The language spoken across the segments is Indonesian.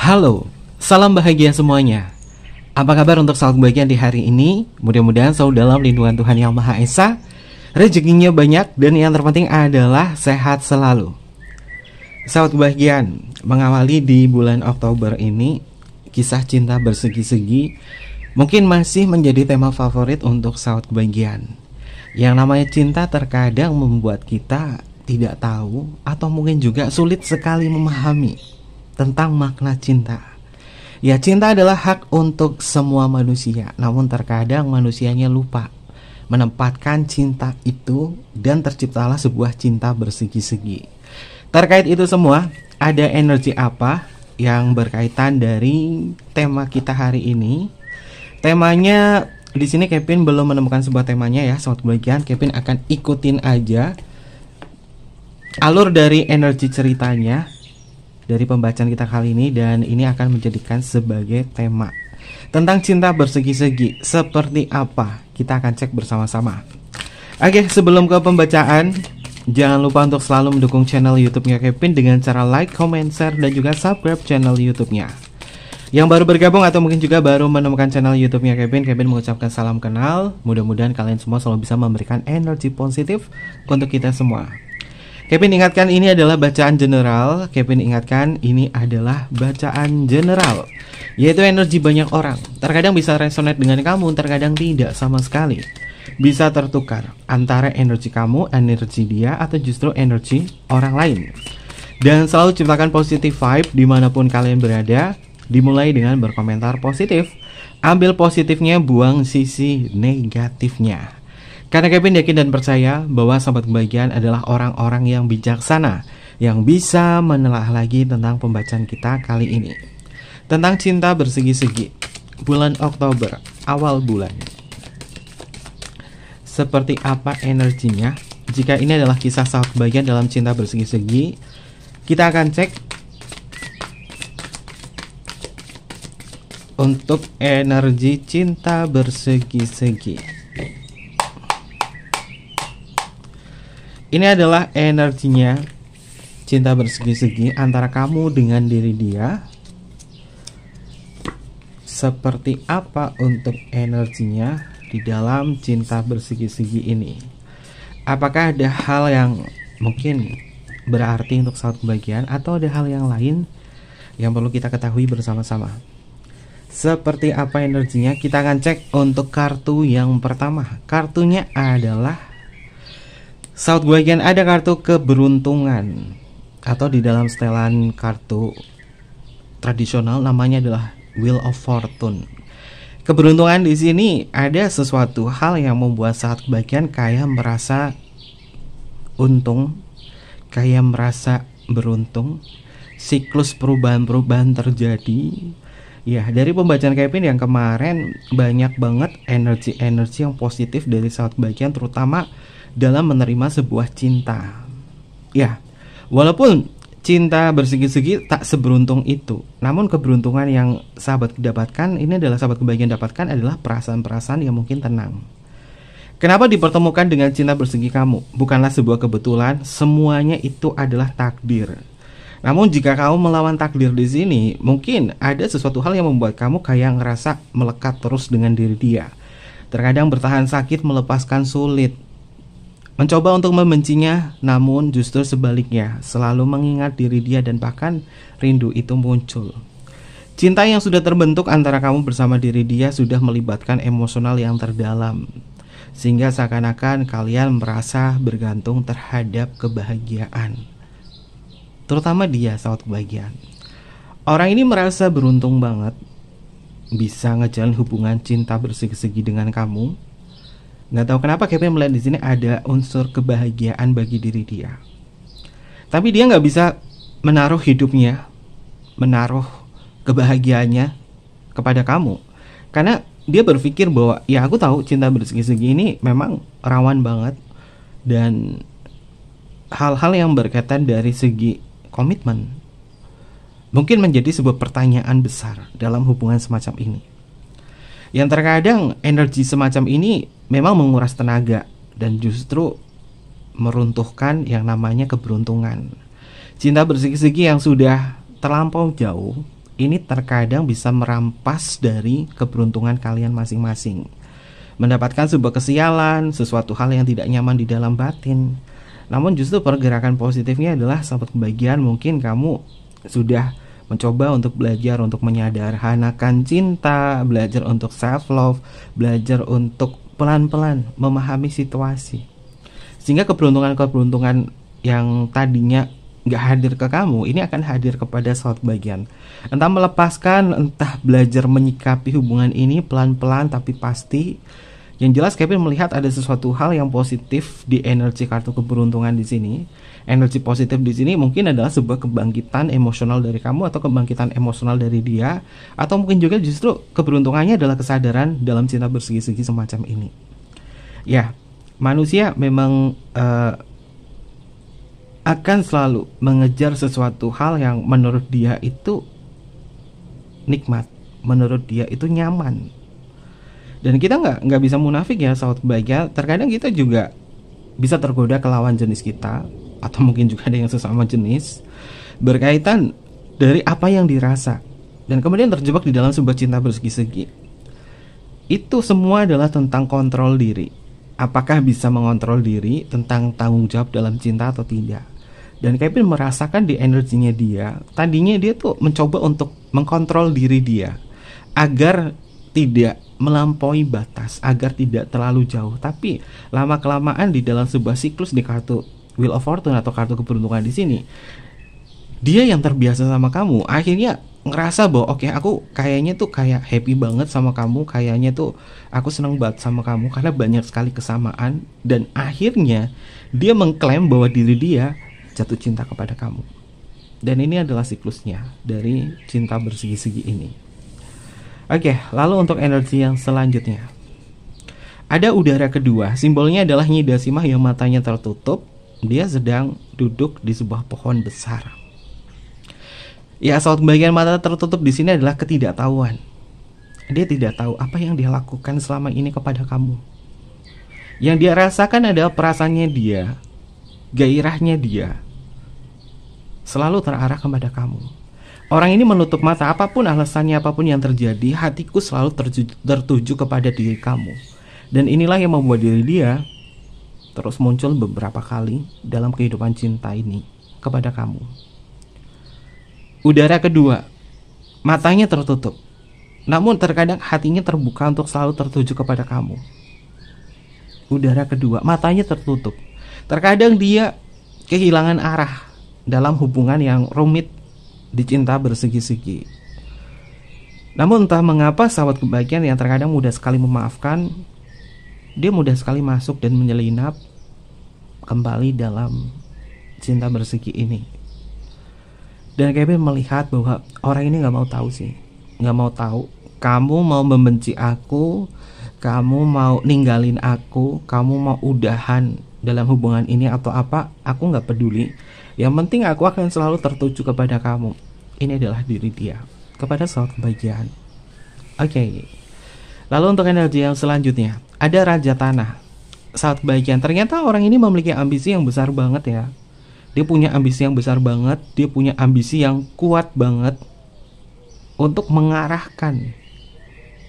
Halo, salam bahagia semuanya. Apa kabar untuk sahabat kebahagiaan di hari ini? Mudah-mudahan selalu dalam lindungan Tuhan Yang Maha Esa, rezekinya banyak, dan yang terpenting adalah sehat selalu. Sahabat kebahagiaan, mengawali di bulan Oktober ini, kisah cinta bersegi-segi mungkin masih menjadi tema favorit untuk sahabat kebahagiaan. Yang namanya cinta terkadang membuat kita tidak tahu atau mungkin juga sulit sekali memahami tentang makna cinta. Ya, cinta adalah hak untuk semua manusia, namun terkadang manusianya lupa menempatkan cinta itu dan terciptalah sebuah cinta bersegi-segi. Terkait itu semua, ada energi apa yang berkaitan dari tema kita hari ini? Temanya di sini Kevin belum menemukan sebuah temanya ya, sobat kebahagiaan. Kevin akan ikutin aja alur dari energi ceritanya dari pembacaan kita kali ini, dan ini akan menjadikan sebagai tema tentang cinta bersegi-segi. Seperti apa? Kita akan cek bersama-sama. Oke, sebelum ke pembacaan, jangan lupa untuk selalu mendukung channel YouTube-nya Kevin dengan cara like, comment, share, dan juga subscribe channel YouTube-nya. Yang baru bergabung atau mungkin juga baru menemukan channel YouTube-nya Kevin mengucapkan salam kenal. Mudah-mudahan kalian semua selalu bisa memberikan energi positif untuk kita semua. Kevin ingatkan ini adalah bacaan general. Kevin ingatkan ini adalah bacaan general, yaitu energi banyak orang. Terkadang bisa resonate dengan kamu, terkadang tidak sama sekali. Bisa tertukar antara energi kamu, energi dia, atau justru energi orang lain. Dan selalu ciptakan positive vibe dimanapun kalian berada. Dimulai dengan berkomentar positif. Ambil positifnya, buang sisi negatifnya. Karena Kevin yakin dan percaya bahwa sahabat kebahagiaan adalah orang-orang yang bijaksana, yang bisa menelaah lagi tentang pembacaan kita kali ini. Tentang cinta bersegi-segi, bulan Oktober, awal bulan. Seperti apa energinya? Jika ini adalah kisah sahabat kebahagiaan dalam cinta bersegi-segi, kita akan cek untuk energi cinta bersegi-segi. Ini adalah energinya cinta bersegi-segi antara kamu dengan diri dia. Seperti apa untuk energinya di dalam cinta bersegi-segi ini? Apakah ada hal yang mungkin berarti untuk sahabat kebahagiaan, atau ada hal yang lain yang perlu kita ketahui bersama-sama? Seperti apa energinya? Kita akan cek untuk kartu yang pertama. Kartunya adalah sahabat kebahagiaan, ada kartu keberuntungan, atau di dalam setelan kartu tradisional namanya adalah Wheel of Fortune. Keberuntungan di sini ada sesuatu hal yang membuat sahabat kebahagiaan kayak merasa untung, kayak merasa beruntung. Siklus perubahan-perubahan terjadi. Ya, dari pembacaan Kevin yang kemarin banyak banget energi-energi yang positif dari sahabat kebahagiaan, terutama dalam menerima sebuah cinta. Ya, walaupun cinta bersegi-segi tak seberuntung itu, namun keberuntungan yang sahabat dapatkan ini adalah sahabat kebahagiaan dapatkan adalah perasaan-perasaan yang mungkin tenang. Kenapa dipertemukan dengan cinta bersegi kamu? Bukanlah sebuah kebetulan, semuanya itu adalah takdir. Namun jika kamu melawan takdir di sini, mungkin ada sesuatu hal yang membuat kamu kayak ngerasa melekat terus dengan diri dia. Terkadang bertahan sakit, melepaskan sulit. Mencoba untuk membencinya, namun justru sebaliknya, selalu mengingat diri dia dan bahkan rindu itu muncul. Cinta yang sudah terbentuk antara kamu bersama diri dia sudah melibatkan emosional yang terdalam, sehingga seakan-akan kalian merasa bergantung terhadap kebahagiaan. Terutama dia, sahabat kebahagiaan. Orang ini merasa beruntung banget bisa ngejalin hubungan cinta bersegi-segi dengan kamu. Nggak tahu kenapa Kevin melihat di sini ada unsur kebahagiaan bagi diri dia. Tapi dia nggak bisa menaruh hidupnya, menaruh kebahagiaannya kepada kamu, karena dia berpikir bahwa ya aku tahu cinta bersegi-segi ini memang rawan banget, dan hal-hal yang berkaitan dari segi komitmen mungkin menjadi sebuah pertanyaan besar dalam hubungan semacam ini. Yang terkadang energi semacam ini memang menguras tenaga dan justru meruntuhkan yang namanya keberuntungan. Cinta bersegi-segi yang sudah terlampau jauh ini terkadang bisa merampas dari keberuntungan kalian masing-masing. Mendapatkan sebuah kesialan, sesuatu hal yang tidak nyaman di dalam batin. Namun justru pergerakan positifnya adalah sahabat kebahagiaan, mungkin kamu sudah mencoba untuk belajar untuk menyederhanakan cinta, belajar untuk self love, belajar untuk pelan-pelan memahami situasi. Sehingga keberuntungan-keberuntungan yang tadinya gak hadir ke kamu, ini akan hadir kepada sahabat kebahagiaan. Entah melepaskan, entah belajar menyikapi hubungan ini pelan-pelan tapi pasti. Yang jelas Kevin melihat ada sesuatu hal yang positif di energi kartu keberuntungan di sini. Energi positif di sini mungkin adalah sebuah kebangkitan emosional dari kamu atau kebangkitan emosional dari dia, atau mungkin juga justru keberuntungannya adalah kesadaran dalam cinta bersegi-segi semacam ini. Ya, manusia memang akan selalu mengejar sesuatu hal yang menurut dia itu nikmat, menurut dia itu nyaman. Dan kita nggak bisa munafik ya sahabat kebahagiaan. Terkadang kita juga bisa tergoda ke lawan jenis kita, atau mungkin juga ada yang sesama jenis, berkaitan dari apa yang dirasa, dan kemudian terjebak di dalam sebuah cinta bersegi-segi. Itu semua adalah tentang kontrol diri. Apakah bisa mengontrol diri, tentang tanggung jawab dalam cinta atau tidak. Dan Kevin merasakan di energinya dia, tadinya dia tuh mencoba untuk mengkontrol diri dia agar tidak melampaui batas, agar tidak terlalu jauh. Tapi lama-kelamaan di dalam sebuah siklus di kartu Wheel of Fortune atau kartu keberuntungan di sini, dia yang terbiasa sama kamu akhirnya ngerasa bahwa oke, aku kayaknya tuh kayak happy banget sama kamu, kayaknya tuh aku seneng banget sama kamu karena banyak sekali kesamaan. Dan akhirnya dia mengklaim bahwa diri dia jatuh cinta kepada kamu. Dan ini adalah siklusnya dari cinta bersegi-segi ini. Oke, lalu untuk energi yang selanjutnya, ada udara kedua. Simbolnya adalah Nyi Dasimah yang matanya tertutup. Dia sedang duduk di sebuah pohon besar. Ya, saat bagian mata tertutup di sini adalah ketidaktahuan. Dia tidak tahu apa yang dia lakukan selama ini kepada kamu. Yang dia rasakan adalah perasaannya dia, gairahnya dia selalu terarah kepada kamu. Orang ini menutup mata, apapun alasannya, apapun yang terjadi, hatiku selalu tertuju kepada diri kamu. Dan inilah yang membuat diri dia terus muncul beberapa kali dalam kehidupan cinta ini kepada kamu. Udara kedua, matanya tertutup, namun terkadang hatinya terbuka untuk selalu tertuju kepada kamu. Udara kedua, matanya tertutup, terkadang dia kehilangan arah dalam hubungan yang rumit di cinta bersegi-segi. Namun entah mengapa sahabat kebahagiaan yang terkadang mudah sekali memaafkan, dia mudah sekali masuk dan menyelinap kembali dalam cinta bersegi ini. Dan Kevin melihat bahwa orang ini gak mau tahu sih, gak mau tahu kamu mau membenci aku, kamu mau ninggalin aku, kamu mau udahan dalam hubungan ini atau apa, aku gak peduli. Yang penting aku akan selalu tertuju kepada kamu. Ini adalah diri dia kepada sahabat kebahagiaan. Oke. Lalu untuk energi yang selanjutnya, ada Raja Tanah. Sahabat kebahagiaan, ternyata orang ini memiliki ambisi yang besar banget ya. Dia punya ambisi yang besar banget, dia punya ambisi yang kuat banget untuk mengarahkan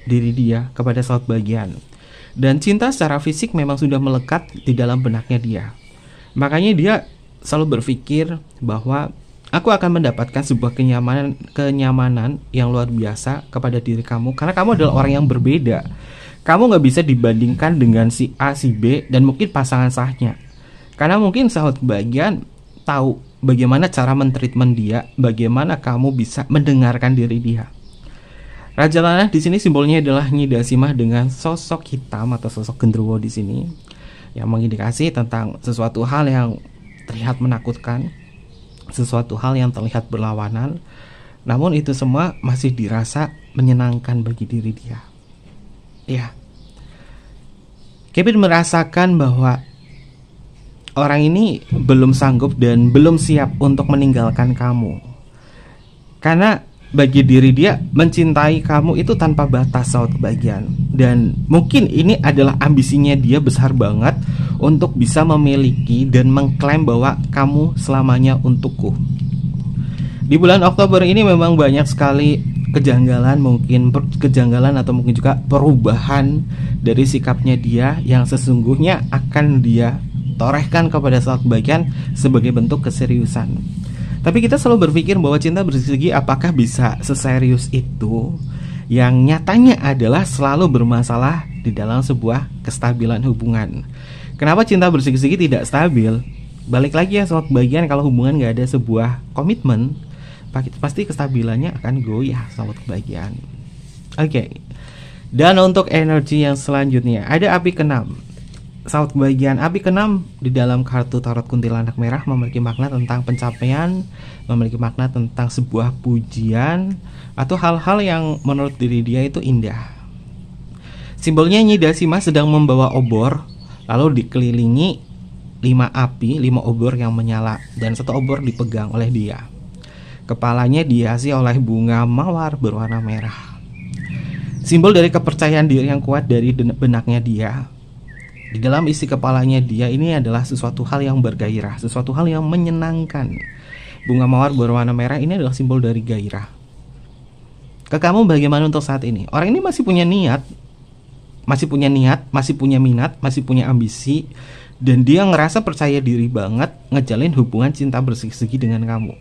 diri dia kepada sahabat kebahagiaan. Dan cinta secara fisik memang sudah melekat di dalam benaknya dia. Makanya dia selalu berpikir bahwa aku akan mendapatkan sebuah kenyamanan yang luar biasa kepada diri kamu, karena kamu adalah orang yang berbeda. Kamu gak bisa dibandingkan dengan si A, si B, dan mungkin pasangan sahnya. Karena mungkin sahabat kebahagiaan tahu bagaimana cara mentreatment dia, bagaimana kamu bisa mendengarkan diri dia. Raja Tanah di sini simbolnya adalah Nyi Dasimah dengan sosok hitam atau sosok genderuwo di sini, yang mengindikasi tentang sesuatu hal yang terlihat menakutkan, sesuatu hal yang terlihat berlawanan, namun itu semua masih dirasa menyenangkan bagi diri dia. Ya, Kevin merasakan bahwa orang ini belum sanggup dan belum siap untuk meninggalkan kamu, karena bagi diri dia mencintai kamu itu tanpa batas saat kebahagiaan. Dan mungkin ini adalah ambisinya dia besar banget untuk bisa memiliki dan mengklaim bahwa kamu selamanya untukku. Di bulan Oktober ini memang banyak sekali kejanggalan, mungkin kejanggalan atau mungkin juga perubahan dari sikapnya dia yang sesungguhnya akan dia torehkan kepada saat kebahagiaan sebagai bentuk keseriusan. Tapi kita selalu berpikir bahwa cinta bersegi apakah bisa seserius itu, yang nyatanya adalah selalu bermasalah di dalam sebuah kestabilan hubungan. Kenapa cinta bersegi-segi tidak stabil? Balik lagi ya soal kebahagiaan, kalau hubungan gak ada sebuah komitmen, pasti kestabilannya akan goyah soal kebahagiaan. Oke. Dan untuk energi yang selanjutnya ada api keenam. Saat kebahagiaan, api keenam di dalam kartu tarot kuntilanak merah memiliki makna tentang pencapaian, memiliki makna tentang sebuah pujian atau hal-hal yang menurut diri dia itu indah. Simbolnya Nyi Dasima sedang membawa obor, lalu dikelilingi 5 api, 5 obor yang menyala, dan 1 obor dipegang oleh dia. Kepalanya dihiasi oleh bunga mawar berwarna merah. Simbol dari kepercayaan diri yang kuat dari benaknya dia. Di dalam isi kepalanya dia ini adalah sesuatu hal yang bergairah, sesuatu hal yang menyenangkan. Bunga mawar berwarna merah ini adalah simbol dari gairah. Ke kamu bagaimana untuk saat ini? Orang ini masih punya niat, masih punya minat, masih punya ambisi, dan dia ngerasa percaya diri banget ngejalin hubungan cinta bersegi-segi dengan kamu.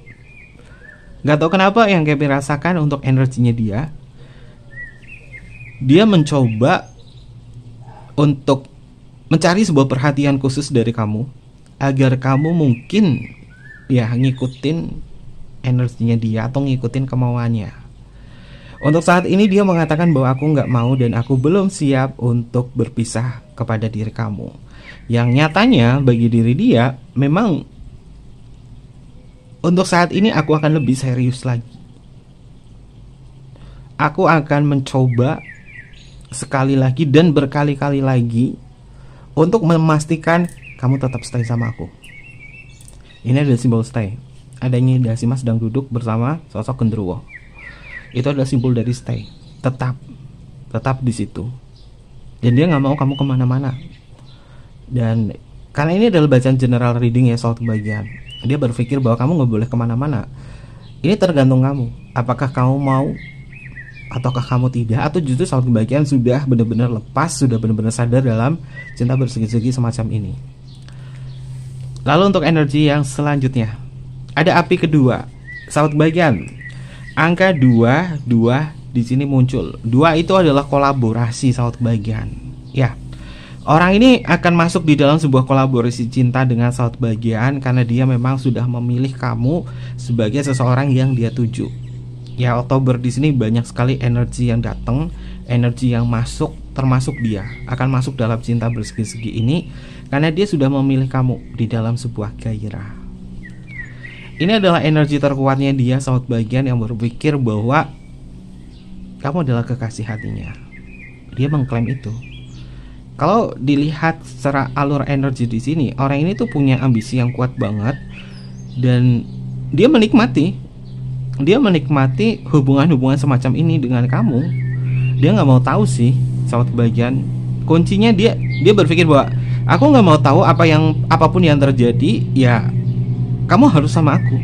Gak tau kenapa yang Kevin rasakan untuk energinya dia mencoba untuk mencari sebuah perhatian khusus dari kamu, agar kamu mungkin ya ngikutin energinya dia atau ngikutin kemauannya. Untuk saat ini dia mengatakan bahwa aku gak mau dan aku belum siap untuk berpisah kepada diri kamu. Yang nyatanya bagi diri dia memang untuk saat ini aku akan lebih serius lagi. Aku akan mencoba sekali lagi dan berkali-kali lagi untuk memastikan kamu tetap stay sama aku. Ini adalah simbol stay. Adanya Dasima sedang duduk bersama sosok genderuwo. Itu adalah simbol dari stay. Tetap di situ. Dan dia nggak mau kamu kemana-mana. Dan karena ini adalah bacaan general reading ya soal kebahagiaan, dia berpikir bahwa kamu gak boleh kemana-mana. Ini tergantung kamu, apakah kamu mau ataukah kamu tidak, atau justru soal kebahagiaan sudah benar-benar lepas, sudah benar-benar sadar dalam cinta bersegi-segi semacam ini. Lalu untuk energi yang selanjutnya ada api kedua, sahabat kebahagiaan. Angka 2 di sini muncul. 2 itu adalah kolaborasi sahabat kebahagiaan. Ya. Orang ini akan masuk di dalam sebuah kolaborasi cinta dengan sahabat kebahagiaan karena dia memang sudah memilih kamu sebagai seseorang yang dia tuju. Ya, Oktober di sini banyak sekali energi yang datang, energi yang masuk, termasuk dia akan masuk dalam cinta bersegi-segi ini karena dia sudah memilih kamu di dalam sebuah gairah. Ini adalah energi terkuatnya dia sahabat kebahagiaan yang berpikir bahwa kamu adalah kekasih hatinya. Dia mengklaim itu. Kalau dilihat secara alur energi di sini, orang ini tuh punya ambisi yang kuat banget dan dia menikmati hubungan-hubungan semacam ini dengan kamu. Dia nggak mau tahu sih, sahabat kebahagiaan. Kuncinya dia berpikir bahwa aku nggak mau tahu apapun yang terjadi, ya kamu harus sama aku.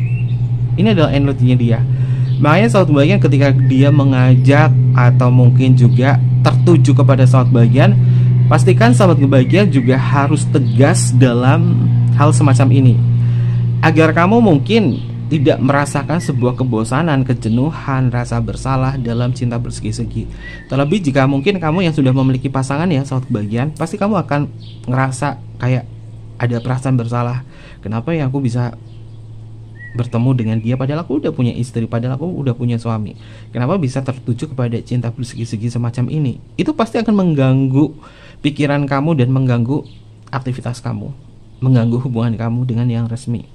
Ini adalah energinya dia. Makanya sahabat kebahagiaan ketika dia mengajak atau mungkin juga tertuju kepada sahabat kebahagiaan, pastikan sahabat kebahagiaan juga harus tegas dalam hal semacam ini, agar kamu mungkin tidak merasakan sebuah kebosanan, kejenuhan, rasa bersalah dalam cinta bersegi-segi. Terlebih jika mungkin kamu yang sudah memiliki pasangan ya sahabat kebahagiaan, pasti kamu akan ngerasa kayak ada perasaan bersalah. Kenapa ya aku bisa bertemu dengan dia padahal aku udah punya istri, padahal aku udah punya suami. Kenapa bisa tertuju kepada cinta bersegi-segi semacam ini? Itu pasti akan mengganggu pikiran kamu dan mengganggu aktivitas kamu, mengganggu hubungan kamu dengan yang resmi.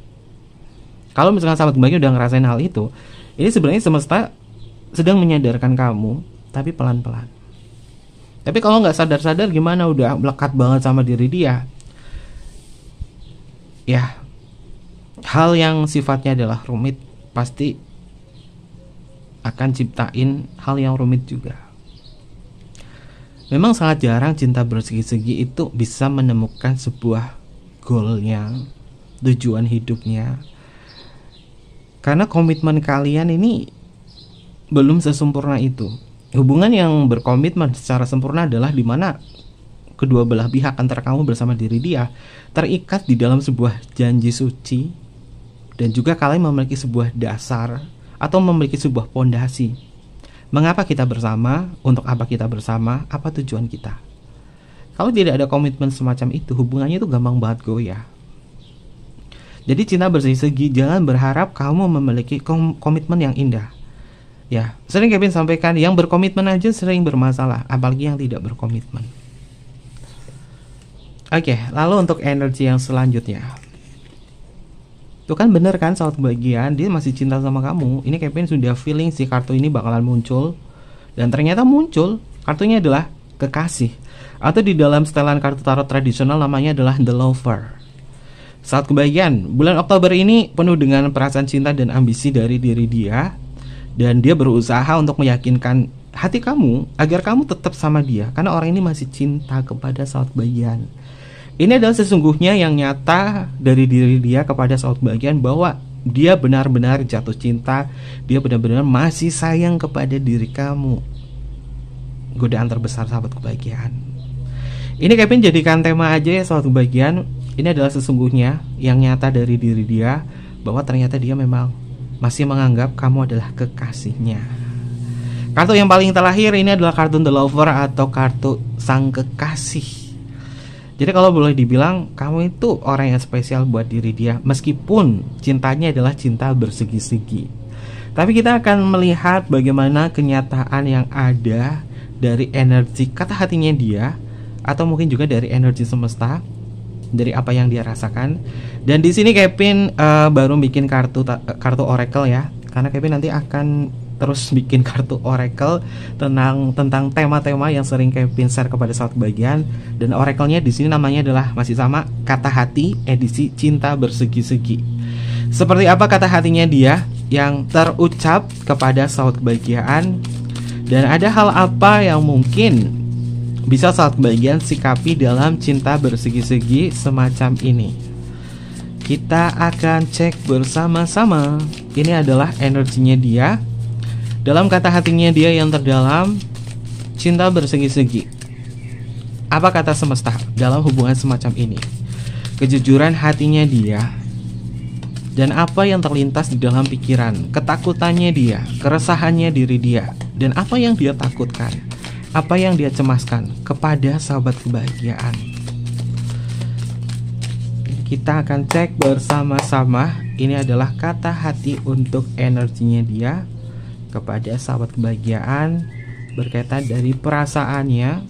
Kalau misalkan sahabat kebahagiaan udah ngerasain hal itu, ini sebenarnya semesta sedang menyadarkan kamu, tapi pelan-pelan. Tapi kalau nggak sadar-sadar gimana, udah melekat banget sama diri dia, ya hal yang sifatnya adalah rumit pasti akan ciptain hal yang rumit juga. Memang sangat jarang cinta bersegi-segi itu bisa menemukan sebuah goalnya, tujuan hidupnya. Karena komitmen kalian ini belum sesempurna itu. Hubungan yang berkomitmen secara sempurna adalah dimana kedua belah pihak antara kamu bersama diri dia terikat di dalam sebuah janji suci, dan juga kalian memiliki sebuah dasar atau memiliki sebuah pondasi. Mengapa kita bersama? Untuk apa kita bersama? Apa tujuan kita? Kalau tidak ada komitmen semacam itu, hubungannya itu gampang banget goyah. Jadi cinta bersegi-segi, jangan berharap kamu memiliki komitmen yang indah. Ya, sering Kevin sampaikan, yang berkomitmen aja sering bermasalah, apalagi yang tidak berkomitmen. Oke, lalu untuk energi yang selanjutnya. Itu kan bener kan sahabat kebahagiaan, dia masih cinta sama kamu. Ini Kevin sudah feeling si kartu ini bakalan muncul. Dan ternyata muncul, kartunya adalah kekasih. Atau di dalam setelan kartu tarot tradisional namanya adalah The Lover. Saat kebahagiaan, bulan Oktober ini penuh dengan perasaan cinta dan ambisi dari diri dia. Dan dia berusaha untuk meyakinkan hati kamu agar kamu tetap sama dia, karena orang ini masih cinta kepada sahabat kebahagiaan. Ini adalah sesungguhnya yang nyata dari diri dia kepada sahabat kebahagiaan, bahwa dia benar-benar jatuh cinta. Dia benar-benar masih sayang kepada diri kamu. Godaan terbesar sahabat kebahagiaan. Ini Kevin jadikan tema aja ya sahabat kebahagiaan. Ini adalah sesungguhnya yang nyata dari diri dia, bahwa ternyata dia memang masih menganggap kamu adalah kekasihnya. Kartu yang paling terakhir ini adalah kartu The Lover atau kartu sang kekasih. Jadi kalau boleh dibilang, kamu itu orang yang spesial buat diri dia, meskipun cintanya adalah cinta bersegi-segi. Tapi kita akan melihat bagaimana kenyataan yang ada dari energi kata hatinya dia, atau mungkin juga dari energi semesta, dari apa yang dia rasakan. Dan di sini Kevin baru bikin kartu oracle ya, karena Kevin nanti akan terus bikin kartu oracle tentang tema-tema yang sering Kevin share kepada sahabat kebahagiaan. Dan oracle-nya di sini namanya adalah masih sama, kata hati edisi cinta bersegi-segi. Seperti apa kata hatinya dia yang terucap kepada sahabat kebahagiaan, dan ada hal apa yang mungkin bisa sahabat kebahagiaan sikapi dalam cinta bersegi-segi semacam ini. Kita akan cek bersama-sama. Ini adalah energinya dia dalam kata hatinya dia yang terdalam, cinta bersegi-segi. Apa kata semesta dalam hubungan semacam ini? Kejujuran hatinya dia, dan apa yang terlintas di dalam pikiran, ketakutannya dia, keresahannya diri dia, dan apa yang dia takutkan, apa yang dia cemaskan kepada sahabat kebahagiaan. Kita akan cek bersama-sama. Ini adalah kata hati untuk energinya dia kepada sahabat kebahagiaan, berkaitan dari perasaannya,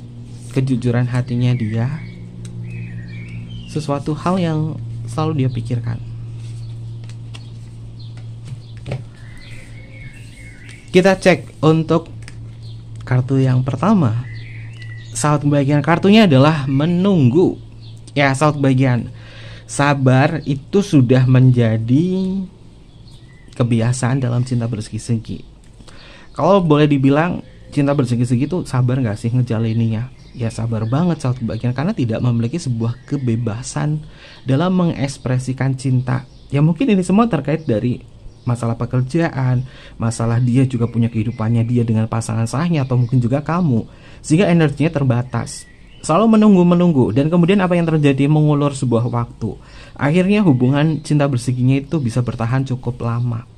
kejujuran hatinya dia, sesuatu hal yang selalu dia pikirkan. Kita cek untuk kartu yang pertama. Sahabat kebahagiaan, kartunya adalah menunggu. Ya sahabat kebahagiaan, sabar itu sudah menjadi kebiasaan dalam cinta bersegi-segi. Kalau boleh dibilang cinta bersegi-segi itu sabar gak sih ngejalininya? Ya sabar banget sahabat kebahagiaan, karena tidak memiliki sebuah kebebasan dalam mengekspresikan cinta. Ya mungkin ini semua terkait dari masalah pekerjaan, masalah dia juga punya kehidupannya dia dengan pasangan sahnya, atau mungkin juga kamu, sehingga energinya terbatas. Selalu menunggu, dan kemudian apa yang terjadi? Mengulur sebuah waktu. Akhirnya hubungan cinta berseginya itu bisa bertahan cukup lama.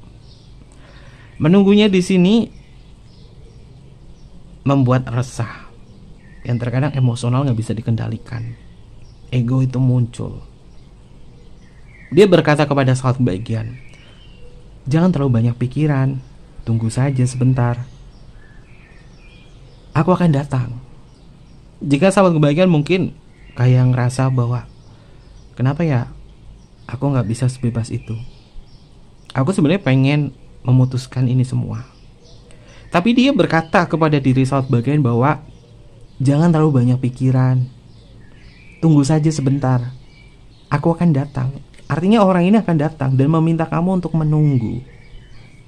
Menunggunya di sini membuat resah, yang terkadang emosional gak bisa dikendalikan. Ego itu muncul. Dia berkata kepada sahabat kebahagiaan, jangan terlalu banyak pikiran, tunggu saja sebentar, aku akan datang. Jika sahabat kebahagiaan mungkin kayak ngerasa bahwa kenapa ya aku gak bisa sebebas itu, aku sebenarnya pengen memutuskan ini semua. Tapi dia berkata kepada diri sahabat kebahagiaan bahwa jangan terlalu banyak pikiran, tunggu saja sebentar, aku akan datang. Artinya orang ini akan datang dan meminta kamu untuk menunggu.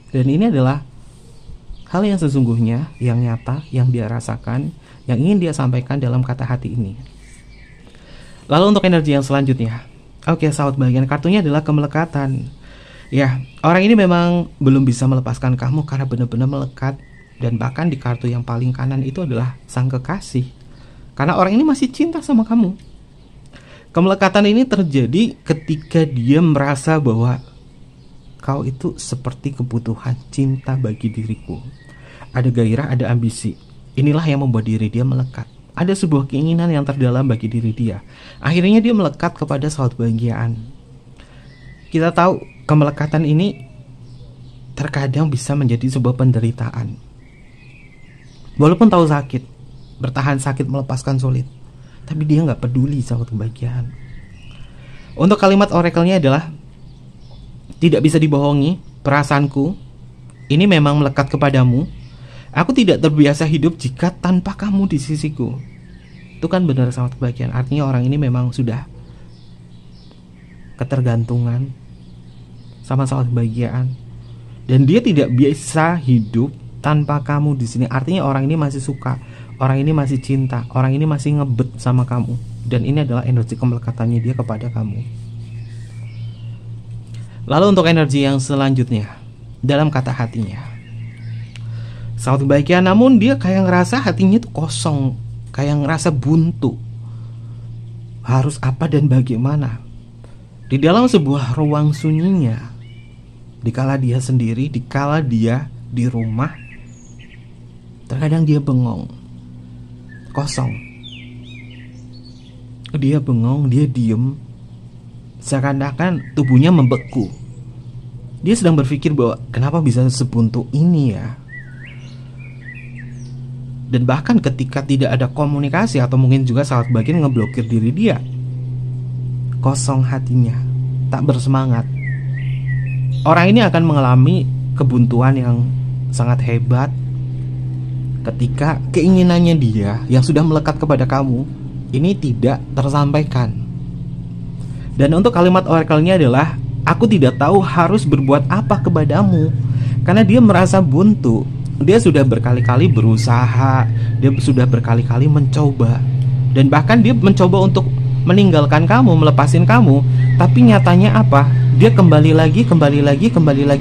Dan ini adalah hal yang sesungguhnya, yang nyata, yang dia rasakan, yang ingin dia sampaikan dalam kata hati ini. Lalu untuk energi yang selanjutnya. Oke sahabat bahagian, kartunya adalah kemelekatan. Ya, orang ini memang belum bisa melepaskan kamu karena benar-benar melekat. Dan bahkan di kartu yang paling kanan itu adalah sang kekasih. Karena orang ini masih cinta sama kamu. Kemelekatan ini terjadi ketika dia merasa bahwa kau itu seperti kebutuhan cinta bagi diriku. Ada gairah, ada ambisi. Inilah yang membuat diri dia melekat. Ada sebuah keinginan yang terdalam bagi diri dia. Akhirnya dia melekat kepada suatu kebahagiaan. Kita tahu kemelekatan ini terkadang bisa menjadi sebuah penderitaan. Walaupun tahu sakit, bertahan sakit, melepaskan sulit, tapi dia nggak peduli sama kebahagiaan. Untuk kalimat oracle-nya adalah tidak bisa dibohongi, perasaanku ini memang melekat kepadamu. Aku tidak terbiasa hidup jika tanpa kamu di sisiku. Itu kan benar sama kebahagiaan. Artinya orang ini memang sudah ketergantungan sama kebahagiaan, dan dia tidak bisa hidup tanpa kamu di sini. Artinya orang ini masih suka, orang ini masih cinta, orang ini masih ngebet sama kamu. Dan ini adalah energi kemelekatannya dia kepada kamu. Lalu untuk energi yang selanjutnya, dalam kata hatinya, saat kebahagiaan, namun dia kayak ngerasa hatinya tuh kosong, kayak ngerasa buntu. Harus apa dan bagaimana? Di dalam sebuah ruang sunyinya, dikala dia sendiri, dikala dia di rumah, terkadang dia bengong, kosong. Dia bengong, dia diem, seakan-akan tubuhnya membeku. Dia sedang berpikir bahwa kenapa bisa sebuntu ini ya. Dan bahkan ketika tidak ada komunikasi, atau mungkin juga saat bagian ngeblokir diri dia, kosong hatinya, tak bersemangat. Orang ini akan mengalami kebuntuan yang sangat hebat ketika keinginannya dia yang sudah melekat kepada kamu ini tidak tersampaikan. Dan untuk kalimat oracle-nya adalah aku tidak tahu harus berbuat apa kepadamu. Karena dia merasa buntu. Dia sudah berkali-kali berusaha, dia sudah berkali-kali mencoba, dan bahkan dia mencoba untuk meninggalkan kamu, melepasin kamu. Tapi nyatanya apa? Dia kembali lagi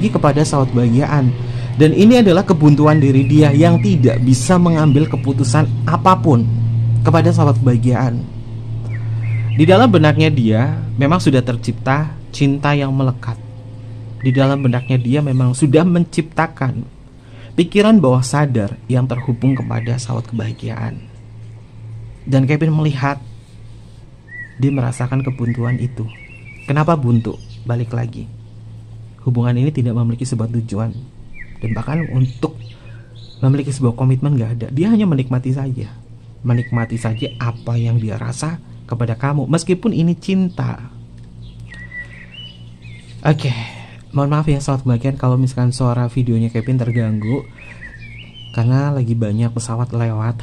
kepada saat kebahagiaan. Dan ini adalah kebuntuan diri dia yang tidak bisa mengambil keputusan apapun kepada saat kebahagiaan. Di dalam benaknya dia memang sudah tercipta cinta yang melekat. Di dalam benaknya dia memang sudah menciptakan pikiran bawah sadar yang terhubung kepada saat kebahagiaan. Dan Kevin melihat, dia merasakan kebuntuan itu. Kenapa buntu? Balik lagi, hubungan ini tidak memiliki sebuah tujuan, dan bahkan untuk memiliki sebuah komitmen gak ada. Dia hanya menikmati saja apa yang dia rasa kepada kamu, meskipun ini cinta. Oke, mohon maaf ya sobat kebahagiaan kalau misalkan suara videonya Kevin terganggu karena lagi banyak pesawat lewat.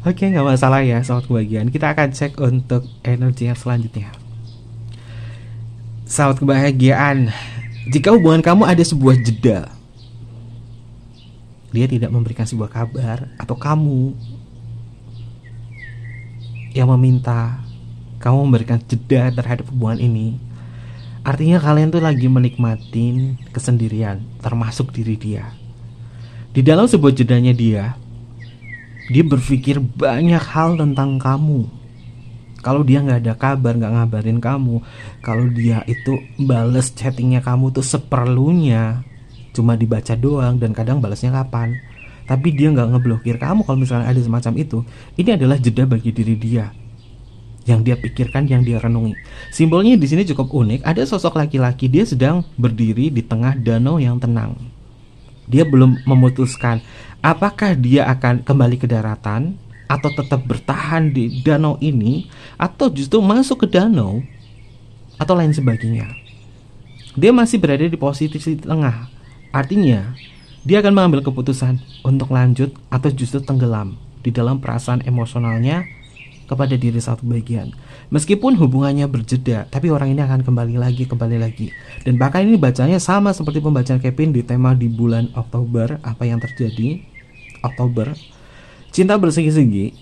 Oke, nggak masalah ya sobat kebahagiaan. Kita akan cek untuk energi yang selanjutnya. Sobat kebahagiaan, jika hubungan kamu ada sebuah jeda, dia tidak memberikan sebuah kabar, atau kamu yang meminta kamu memberikan jeda terhadap hubungan ini, artinya kalian tuh lagi menikmatin kesendirian, termasuk diri dia. Di dalam sebuah jedanya dia berpikir banyak hal tentang kamu. Kalau dia nggak ada kabar, nggak ngabarin kamu, kalau dia itu bales chattingnya kamu tuh seperlunya, cuma dibaca doang dan kadang balasnya kapan, tapi dia nggak ngeblokir kamu kalau misalnya ada semacam itu, ini adalah jeda bagi diri dia yang dia pikirkan, yang dia renungi. Simbolnya di sini cukup unik. Ada sosok laki-laki, dia sedang berdiri di tengah danau yang tenang. Dia belum memutuskan apakah dia akan kembali ke daratan atau tetap bertahan di danau ini, atau justru masuk ke danau atau lain sebagainya. Dia masih berada di posisi tengah. Artinya dia akan mengambil keputusan untuk lanjut atau justru tenggelam di dalam perasaan emosionalnya kepada diri satu bagian. Meskipun hubungannya berjeda, tapi orang ini akan kembali lagi. Dan bahkan ini bacanya sama seperti pembacaan Kevin di tema di bulan Oktober. Apa yang terjadi? Oktober, cinta bersegi-segi.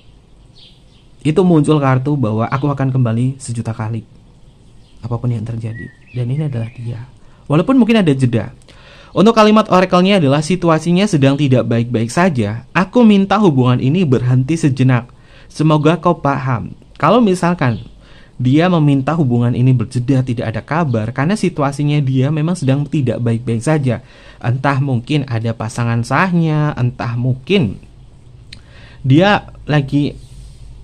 Itu muncul kartu bahwa aku akan kembali 1.000.000 kali. apapun yang terjadi. Dan ini adalah dia. Walaupun mungkin ada jeda. Untuk kalimat oracle-nya adalah situasinya sedang tidak baik-baik saja. Aku minta hubungan ini berhenti sejenak. Semoga kau paham. Kalau misalkan dia meminta hubungan ini berjeda, tidak ada kabar, karena situasinya dia memang sedang tidak baik-baik saja. Entah mungkin ada pasangan sahnya, entah mungkin dia lagi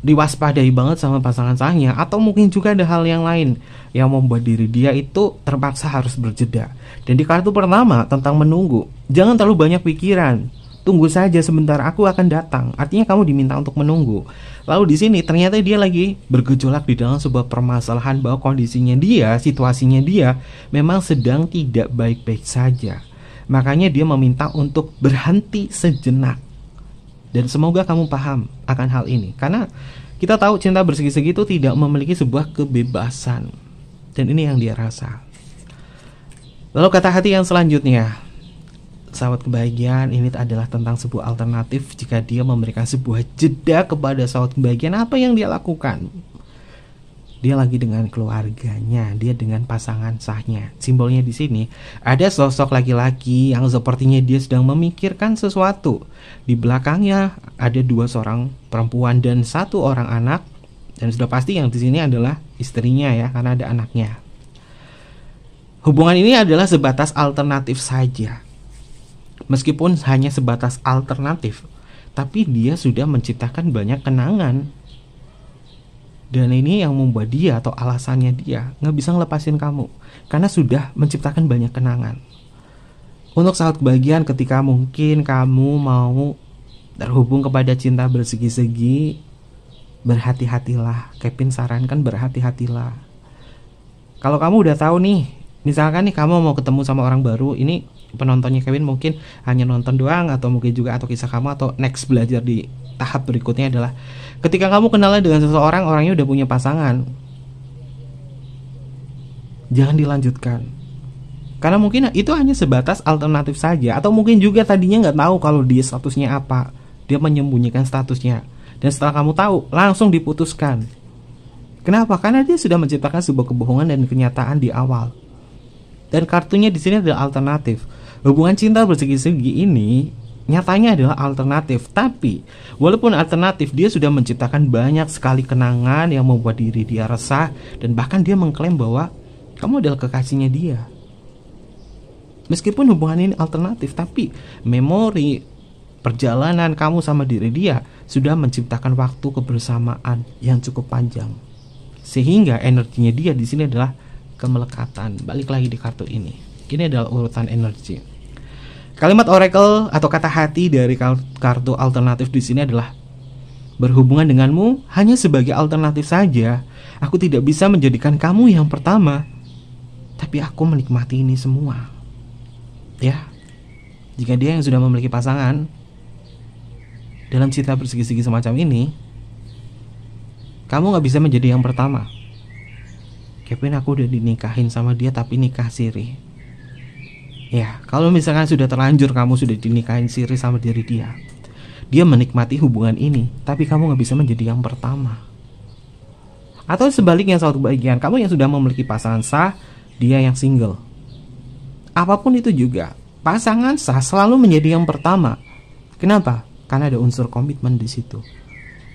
diwaspadai banget sama pasangan sahnya, atau mungkin juga ada hal yang lain yang membuat diri dia itu terpaksa harus berjeda. Dan di kartu pertama tentang menunggu, jangan terlalu banyak pikiran. Tunggu saja sebentar, aku akan datang. Artinya kamu diminta untuk menunggu. Lalu di sini ternyata dia lagi bergejolak di dalam sebuah permasalahan bahwa kondisinya dia, situasinya dia memang sedang tidak baik-baik saja. Makanya dia meminta untuk berhenti sejenak. Dan semoga kamu paham akan hal ini. Karena kita tahu cinta bersegi-segi itu tidak memiliki sebuah kebebasan. Dan ini yang dia rasa. Lalu kata hati yang selanjutnya, sahabat kebahagiaan, ini adalah tentang sebuah alternatif jika dia memberikan sebuah jeda kepada sahabat kebahagiaan. Apa yang dia lakukan? Dia lagi dengan keluarganya, dia dengan pasangan sahnya. Simbolnya di sini ada sosok laki-laki yang sepertinya dia sedang memikirkan sesuatu. Di belakangnya ada seorang perempuan dan satu orang anak, dan sudah pasti yang di sini adalah istrinya ya, karena ada anaknya. Hubungan ini adalah sebatas alternatif saja. Meskipun hanya sebatas alternatif, tapi dia sudah menciptakan banyak kenangan. Dan ini yang membuat dia atau alasannya dia nggak bisa ngelepasin kamu, karena sudah menciptakan banyak kenangan. Untuk saat kebahagiaan, ketika mungkin kamu mau terhubung kepada cinta bersegi-segi, berhati-hatilah. Kevin sarankan berhati-hatilah. Kalau kamu udah tahu nih, misalkan nih kamu mau ketemu sama orang baru, ini penontonnya Kevin mungkin hanya nonton doang, atau mungkin juga atau kisah kamu atau next belajar di tahap berikutnya adalah ketika kamu kenalan dengan seseorang, orangnya udah punya pasangan, jangan dilanjutkan, karena mungkin itu hanya sebatas alternatif saja. Atau mungkin juga tadinya nggak tahu kalau dia statusnya apa, dia menyembunyikan statusnya, dan setelah kamu tahu langsung diputuskan. Kenapa? Karena dia sudah menciptakan sebuah kebohongan dan kenyataan di awal. Dan kartunya di sini adalah alternatif. Hubungan cinta bersegi-segi ini nyatanya adalah alternatif, tapi walaupun alternatif, dia sudah menciptakan banyak sekali kenangan yang membuat diri dia resah, dan bahkan dia mengklaim bahwa kamu adalah kekasihnya dia. Meskipun hubungan ini alternatif, tapi memori perjalanan kamu sama diri dia sudah menciptakan waktu kebersamaan yang cukup panjang, sehingga energinya dia di sini adalah kemelekatan. Balik lagi di kartu ini. Ini adalah urutan energi. Kalimat oracle atau kata hati dari kartu alternatif di sini adalah berhubungan denganmu hanya sebagai alternatif saja. Aku tidak bisa menjadikan kamu yang pertama, tapi aku menikmati ini semua. Ya, jika dia yang sudah memiliki pasangan dalam cinta bersegi-segi semacam ini, kamu gak bisa menjadi yang pertama. Kevin, aku udah dinikahin sama dia tapi nikah siri. Ya, kalau misalkan sudah terlanjur kamu sudah dinikahin siri sama diri dia, dia menikmati hubungan ini, tapi kamu gak bisa menjadi yang pertama. Atau sebaliknya, suatu bagian kamu yang sudah memiliki pasangan sah, dia yang single. Apapun itu juga, pasangan sah selalu menjadi yang pertama. Kenapa? Karena ada unsur komitmen di situ.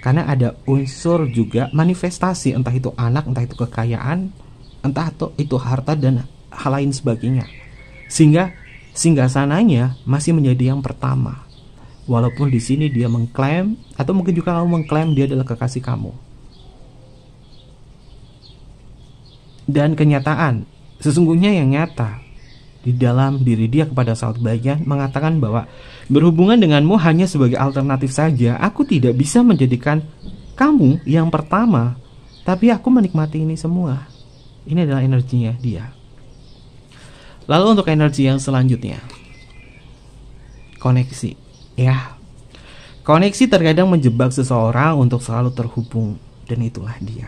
Karena ada unsur juga manifestasi, entah itu anak, entah itu kekayaan, entah itu harta dan hal lain sebagainya. Sehingga singgasananya masih menjadi yang pertama. Walaupun di sini dia mengklaim, atau mungkin juga kamu mengklaim dia adalah kekasih kamu. Dan kenyataan, sesungguhnya yang nyata di dalam diri dia kepada sahabat bagian mengatakan bahwa berhubungan denganmu hanya sebagai alternatif saja. Aku tidak bisa menjadikan kamu yang pertama, tapi aku menikmati ini semua. Ini adalah energinya dia. Lalu untuk energi yang selanjutnya, koneksi. Ya, koneksi terkadang menjebak seseorang untuk selalu terhubung, dan itulah dia.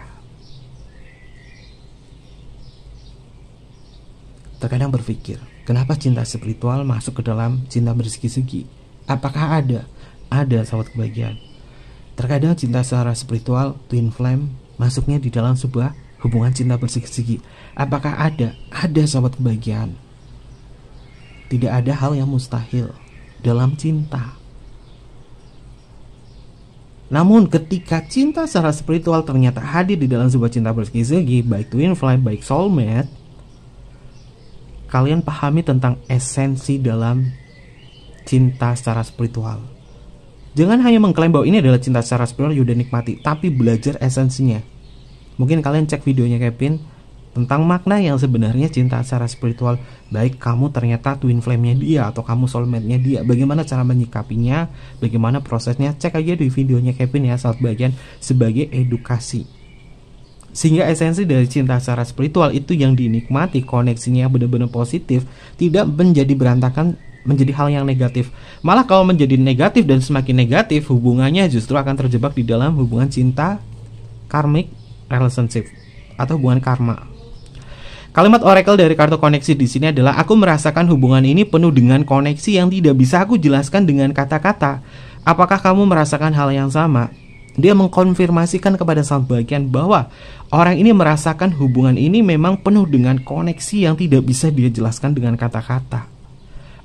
Terkadang berpikir, kenapa cinta spiritual masuk ke dalam cinta bersegi-segi? Apakah ada? Ada, sahabat kebahagiaan. Terkadang cinta secara spiritual, twin flame, masuknya di dalam sebuah hubungan cinta bersigi-sigi. Apakah ada? Ada, sahabat kebahagiaan. Tidak ada hal yang mustahil dalam cinta. Namun ketika cinta secara spiritual ternyata hadir di dalam sebuah cinta bersegi-segi, baik twin flame, baik soulmate, kalian pahami tentang esensi dalam cinta secara spiritual. Jangan hanya mengklaim bahwa ini adalah cinta secara spiritual, udah nikmati, tapi belajar esensinya. Mungkin kalian cek videonya Kevin tentang makna yang sebenarnya cinta secara spiritual. Baik kamu ternyata twin flame-nya dia atau kamu soulmate-nya dia, bagaimana cara menyikapinya, bagaimana prosesnya, cek aja di videonya Kevin ya, saat bagian sebagai edukasi. Sehingga esensi dari cinta secara spiritual itu yang dinikmati, koneksinya benar-benar positif, tidak menjadi berantakan, menjadi hal yang negatif. Malah kalau menjadi negatif dan semakin negatif, hubungannya justru akan terjebak di dalam hubungan cinta karmic relationship atau hubungan karma. Kalimat oracle dari kartu koneksi di sini adalah, aku merasakan hubungan ini penuh dengan koneksi yang tidak bisa aku jelaskan dengan kata-kata. Apakah kamu merasakan hal yang sama? Dia mengkonfirmasikan kepada sang bagian bahwa orang ini merasakan hubungan ini memang penuh dengan koneksi yang tidak bisa dia jelaskan dengan kata-kata.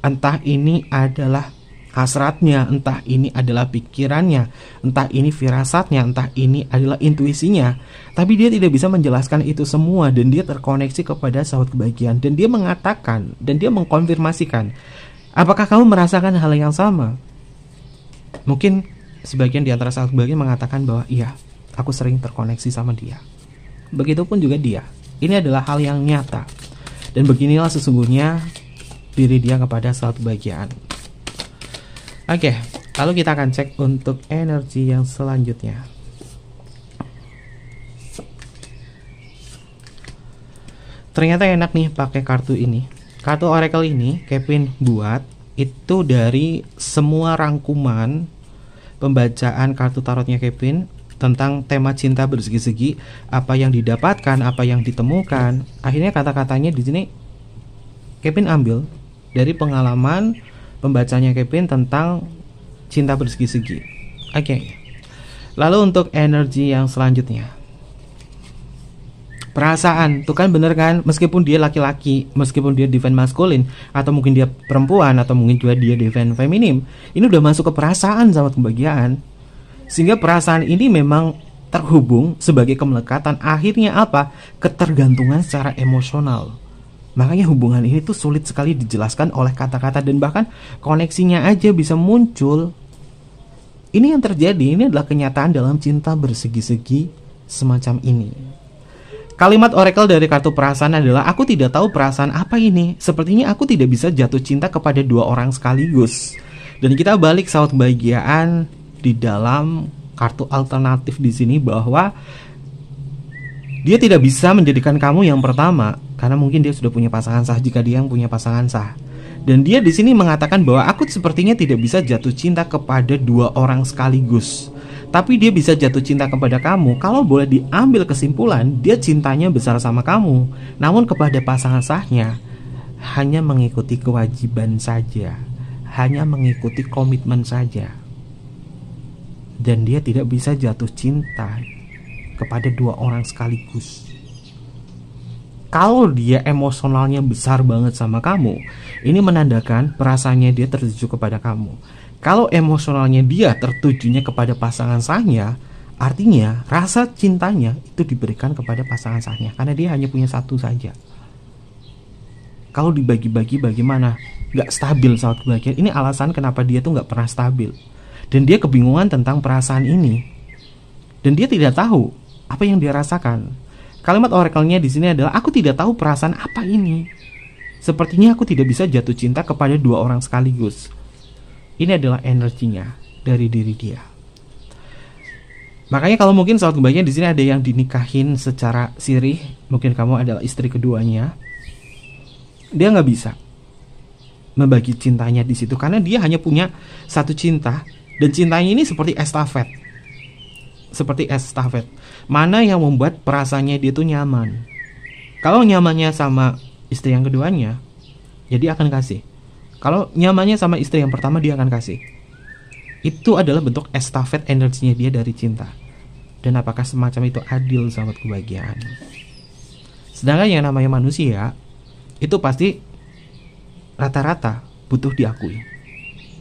Entah ini adalah hasratnya, entah ini adalah pikirannya, entah ini firasatnya, entah ini adalah intuisinya. Tapi dia tidak bisa menjelaskan itu semua, dan dia terkoneksi kepada sahabat kebahagiaan. Dan dia mengatakan, dan dia mengkonfirmasikan, apakah kamu merasakan hal yang sama? Mungkin sebagian di antara sahabat kebahagiaan mengatakan bahwa iya, aku sering terkoneksi sama dia. Begitupun juga dia. Ini adalah hal yang nyata. Dan beginilah sesungguhnya diri dia kepada sahabat kebahagiaan. Oke, lalu kita akan cek untuk energi yang selanjutnya. Ternyata enak nih pakai kartu ini. Kartu oracle ini Kevin buat itu dari semua rangkuman pembacaan kartu tarotnya Kevin tentang tema cinta bersegi-segi, apa yang didapatkan, apa yang ditemukan. Akhirnya kata-katanya di sini Kevin ambil dari pengalaman pembacanya Kevin tentang cinta bersegi-segi. Oke. Lalu untuk energi yang selanjutnya, perasaan. Tuh kan bener kan, meskipun dia laki-laki, meskipun dia divine maskulin, atau mungkin dia perempuan, atau mungkin juga dia divine feminim, ini udah masuk ke perasaan sama kebahagiaan. Sehingga perasaan ini memang terhubung sebagai kemelekatan. Akhirnya apa? Ketergantungan secara emosional. Makanya hubungan ini tuh sulit sekali dijelaskan oleh kata-kata, dan bahkan koneksinya aja bisa muncul. Ini yang terjadi, ini adalah kenyataan dalam cinta bersegi-segi semacam ini. Kalimat oracle dari kartu perasaan adalah, aku tidak tahu perasaan apa ini. Sepertinya aku tidak bisa jatuh cinta kepada dua orang sekaligus. Dan kita balik sahabat kebahagiaan di dalam kartu alternatif di sini bahwa dia tidak bisa menjadikan kamu yang pertama karena mungkin dia sudah punya pasangan sah jika dia yang punya pasangan sah. Dan dia di sini mengatakan bahwa aku sepertinya tidak bisa jatuh cinta kepada dua orang sekaligus. Tapi dia bisa jatuh cinta kepada kamu. Kalau boleh diambil kesimpulan, dia cintanya besar sama kamu. Namun kepada pasangan sahnya hanya mengikuti kewajiban saja, hanya mengikuti komitmen saja. Dan dia tidak bisa jatuh cinta kepada dua orang sekaligus. Kalau dia emosionalnya besar banget sama kamu, ini menandakan perasaannya dia tertuju kepada kamu. Kalau emosionalnya dia tertujunya kepada pasangan sahnya, artinya rasa cintanya itu diberikan kepada pasangan sahnya, karena dia hanya punya satu saja. Kalau dibagi-bagi bagaimana? Gak stabil saat kebahagiaan. Ini alasan kenapa dia tuh gak pernah stabil. Dan dia kebingungan tentang perasaan ini. Dan dia tidak tahu apa yang dia rasakan. Kalimat oracle-nya di sini adalah, aku tidak tahu perasaan apa ini. Sepertinya aku tidak bisa jatuh cinta kepada dua orang sekaligus. Ini adalah energinya dari diri dia. Makanya kalau mungkin saat kebahagiaan di sini ada yang dinikahin secara sirih, mungkin kamu adalah istri keduanya. Dia nggak bisa membagi cintanya di situ karena dia hanya punya satu cinta, dan cintanya ini seperti estafet. Seperti estafet. Mana yang membuat perasaannya dia tuh nyaman. Kalau nyamannya sama istri yang keduanya, ya dia akan kasih. Kalau nyamannya sama istri yang pertama, dia akan kasih. Itu adalah bentuk estafet energinya dia dari cinta. Dan apakah semacam itu adil sahabat kebahagiaan? Sedangkan yang namanya manusia itu pasti rata-rata butuh diakui.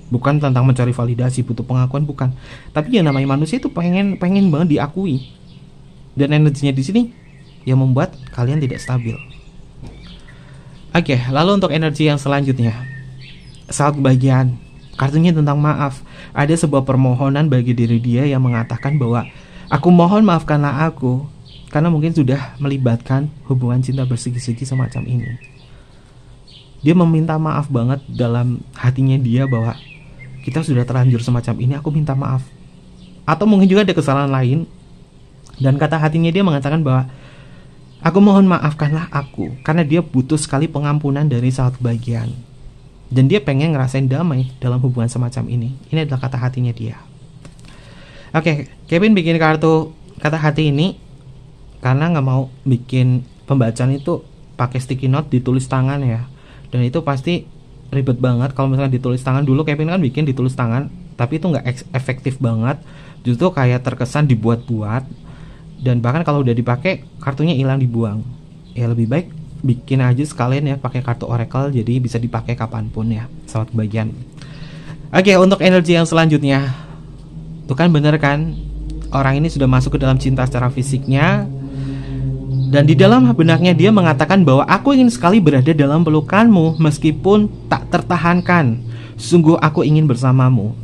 Bukan tentang mencari validasi, butuh pengakuan, bukan. Tapi yang namanya manusia itu pengen banget diakui. Dan energinya di sini yang membuat kalian tidak stabil. Oke, lalu untuk energi yang selanjutnya, saat kebahagiaan, kartunya tentang maaf. Ada sebuah permohonan bagi diri dia yang mengatakan bahwa aku mohon maafkanlah aku, karena mungkin sudah melibatkan hubungan cinta bersegi-segi semacam ini. Dia meminta maaf banget dalam hatinya dia bahwa kita sudah terlanjur semacam ini, aku minta maaf. Atau mungkin juga ada kesalahan lain, dan kata hatinya dia mengatakan bahwa aku mohon maafkanlah aku, karena dia butuh sekali pengampunan dari saat kebahagiaan. Dan dia pengen ngerasain damai dalam hubungan semacam ini. Ini adalah kata hatinya dia. Oke, Kevin bikin kartu kata hati ini karena nggak mau bikin pembacaan itu pakai sticky note ditulis tangan ya. Dan itu pasti ribet banget. Kalau misalnya ditulis tangan, dulu Kevin kan bikin ditulis tangan, tapi itu nggak efektif banget. Justru kayak terkesan dibuat-buat. Dan bahkan kalau udah dipakai, kartunya hilang, dibuang. Ya lebih baik bikin aja sekalian ya pakai kartu oracle, jadi bisa dipakai kapanpun ya. Selamat kebahagiaan. Oke, untuk energi yang selanjutnya, tuh kan bener kan, orang ini sudah masuk ke dalam cinta secara fisiknya, dan di dalam benaknya dia mengatakan bahwa aku ingin sekali berada dalam pelukanmu meskipun tak tertahankan. Sungguh aku ingin bersamamu.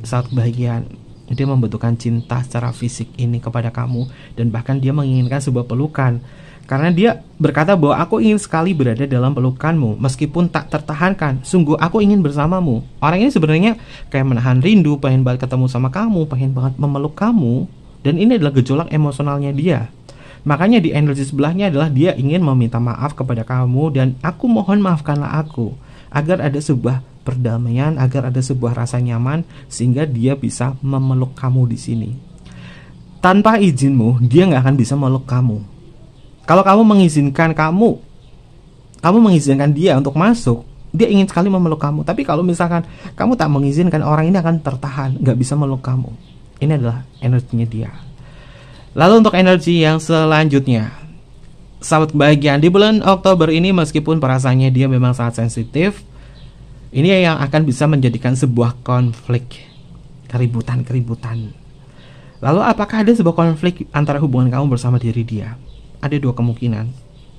Saat kebahagiaan, dia membutuhkan cinta secara fisik ini kepada kamu, dan bahkan dia menginginkan sebuah pelukan. Karena dia berkata bahwa aku ingin sekali berada dalam pelukanmu meskipun tak tertahankan. Sungguh aku ingin bersamamu. Orang ini sebenarnya kayak menahan rindu, pengen banget ketemu sama kamu, pengen banget memeluk kamu. Dan ini adalah gejolak emosionalnya dia. Makanya di energi sebelahnya adalah dia ingin meminta maaf kepada kamu, dan aku mohon maafkanlah aku, agar ada sebuah perdamaian, agar ada sebuah rasa nyaman, sehingga dia bisa memeluk kamu di sini. Tanpa izinmu, dia nggak akan bisa meluk kamu. Kalau kamu mengizinkan kamu mengizinkan dia untuk masuk, dia ingin sekali memeluk kamu. Tapi kalau misalkan kamu tak mengizinkan, orang ini akan tertahan, nggak bisa meluk kamu. Ini adalah energinya dia. Lalu untuk energi yang selanjutnya, sahabat kebahagiaan, di bulan Oktober ini meskipun perasaannya dia memang sangat sensitif, ini yang akan bisa menjadikan sebuah konflik, keributan. Lalu apakah ada sebuah konflik antara hubungan kamu bersama diri dia? Ada dua kemungkinan.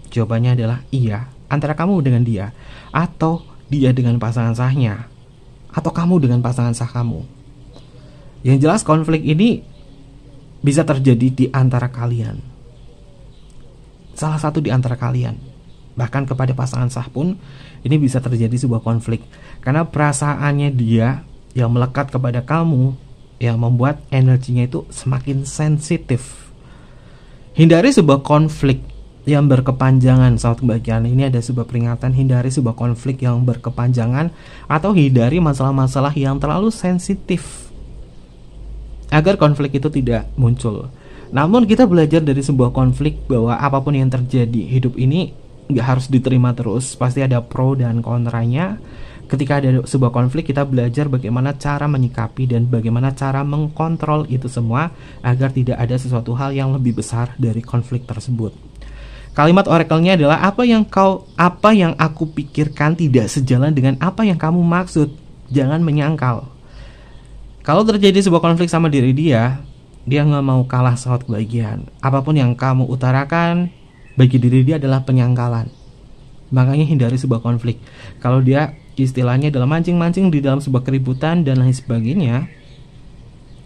Jawabannya adalah iya, antara kamu dengan dia, atau dia dengan pasangan sahnya, atau kamu dengan pasangan sah kamu. Yang jelas konflik ini bisa terjadi di antara kalian, salah satu di antara kalian. Bahkan kepada pasangan sah pun ini bisa terjadi sebuah konflik, karena perasaannya dia yang melekat kepada kamu yang membuat energinya itu semakin sensitif. Hindari sebuah konflik yang berkepanjangan. Saat kebahagiaan ini ada sebuah peringatan, hindari sebuah konflik yang berkepanjangan, atau hindari masalah-masalah yang terlalu sensitif, agar konflik itu tidak muncul. Namun kita belajar dari sebuah konflik bahwa apapun yang terjadi, hidup ini gak harus diterima terus, pasti ada pro dan kontranya. Ketika ada sebuah konflik, kita belajar bagaimana cara menyikapi dan bagaimana cara mengkontrol itu semua, agar tidak ada sesuatu hal yang lebih besar dari konflik tersebut. Kalimat oracle-nya adalah apa yang aku pikirkan tidak sejalan dengan apa yang kamu maksud. Jangan menyangkal. Kalau terjadi sebuah konflik sama diri dia nggak mau kalah saat kebahagiaan. Apapun yang kamu utarakan bagi diri dia adalah penyangkalan. Makanya hindari sebuah konflik. Kalau dia istilahnya dalam mancing-mancing di dalam sebuah keributan dan lain sebagainya,